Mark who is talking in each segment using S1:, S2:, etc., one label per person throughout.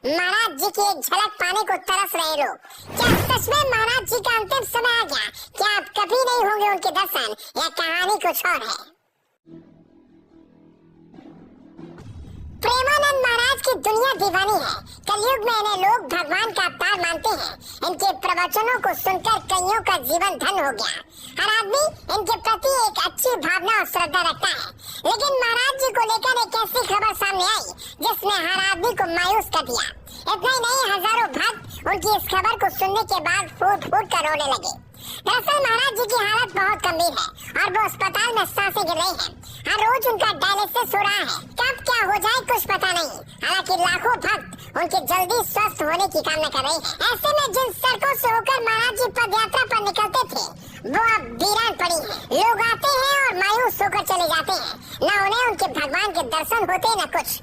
S1: महाराज जी की एक झलक पाने को तरस रहे लोग। क्या सच में महाराज जी का अंतिम समय आ गया? क्या अब कभी नहीं होंगे उनके दर्शन, या कहानी कुछ और है? प्रेमानंद महाराज की दुनिया दीवानी है। कलयुग में इन्हें लोग भगवान का अवतार मानते हैं। इनके प्रवचनों को सुनकर कईयों का जीवन धन हो गया। हर आदमी इनके प्रति एक अच्छी भावना और श्रद्धा रखता है। लेकिन महाराज जी को लेकर एक ऐसी खबर सामने आई जिसने हर आदमी को मायूस कर दिया। इतना ही नहीं, हजारों भक्त उनकी इस खबर को सुनने के बाद फूट फूट कर रोने लगे। दरअसल महाराज जी की हालत बहुत गंभीर है और वो अस्पताल में सांसें गिर रही हैं। हर रोज उनका डायलिसिस हो रहा है। कब क्या हो जाए कुछ पता नहीं। हालांकि लाखों भक्त उनके जल्दी स्वस्थ होने की कामना कर रहे हैं। ऐसे में जिन सड़कों से होकर महाराज जी पद यात्रा पर निकलते थे वो अब वीरान पड़ी है। लोग आते हैं और मायूस होकर चले जाते हैं। न उन्हें उनके भगवान के दर्शन होते न कुछ।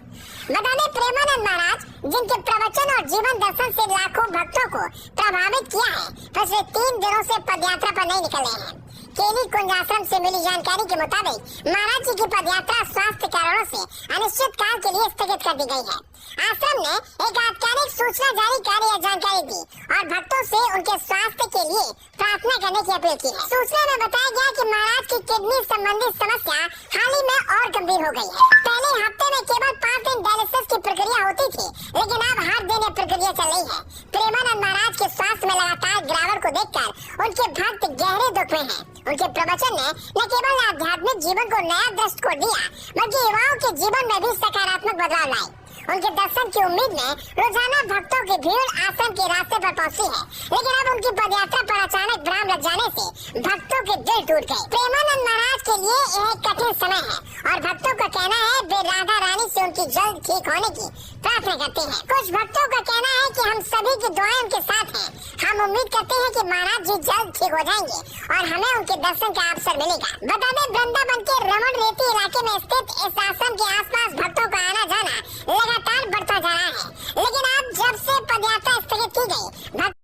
S1: बता दें, प्रेमानंद महाराज जिनके प्रवचन और जीवन दर्शन से लाखों भक्तों को प्रभावित किया है, पिछले 3 दिनों से पदयात्रा पर नहीं निकले हैं। केली कुंज आश्रम से मिली जानकारी के मुताबिक महाराज जी की पदयात्रा स्वास्थ्य कारणों से अनिश्चित काल के लिए स्थगित कर दी गई है। आश्रम ने एक आधिकारिक सूचना जारी कर यह जानकारी दी और भक्तों से उनके स्वास्थ्य के लिए प्रार्थना करने की अपील की है। सूचना में बताया गया कि महाराज की किडनी संबंधित समस्या हाल ही में और गंभीर हो गई है। पहले हफ्ते में केवल 5 दिन डायलिसिस की प्रक्रिया होती थी, लेकिन अब हर दिन ये प्रक्रिया चल रही है। प्रेमानंद महाराज के स्वास्थ्य में लगातार गिरावट को देखकर उनके भक्त गहरे दुख में हैं। उनके प्रवचन ने न केवल आध्यात्मिक जीवन को नया दृष्टिकोण दिया, बल्कि युवाओं के जीवन में भी सकारात्मक बदलाव लाए। उनके दर्शन की उम्मीद में रोजाना भक्तों की भीड़ आश्रम के रास्ते पर पहुंची है। लेकिन अब उनकी पदयात्रा पर अचानक विराम लग जाने से भक्तों के दिल टूट गए। प्रेमानंद महाराज के लिए यह एक कठिन समय है और भक्तों का कहना है वे राधा रानी से उनकी जल्द ठीक होने की प्रार्थना करते हैं। कुछ भक्तों का कहना है कि हम सभी की दुआएं उनके साथ हैं। हम उम्मीद करते हैं कि महाराज जी जल्द ठीक हो जाएंगे और हमें उनके दर्शन का अवसर मिलेगा। बता दें, वृंदावन के रमण रेती इलाके में स्थित इस आश्रम के आसपास भक्तों का आना जाना लगातार बढ़ता जा रहा है। लेकिन अब जब से पदयात्रा स्थगित की गई, भक्त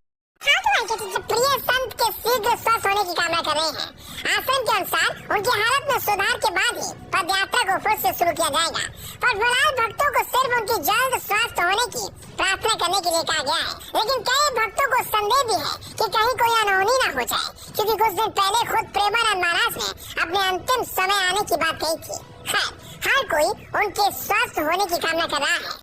S1: प्रिय संत के शीघ्र स्वस्थ होने की कामना कर रहे हैं। आश्रम के अनुसार उनकी हालत में सुधार के बाद ही पदयात्रा को फिर से शुरू किया जाएगा। पर फिलहाल भक्तों को सिर्फ उनकी जल्द स्वस्थ होने की प्रार्थना करने के लिए कहा गया है। लेकिन कई भक्तों को संदेह भी है कि कहीं कोई अनहोनी न हो जाए, क्योंकि कुछ दिन पहले खुद प्रेमानंद महाराज ने अपने अंतिम समय आने की बात कही थी। खैर, हर कोई उनके स्वस्थ होने की कामना कर रहा है।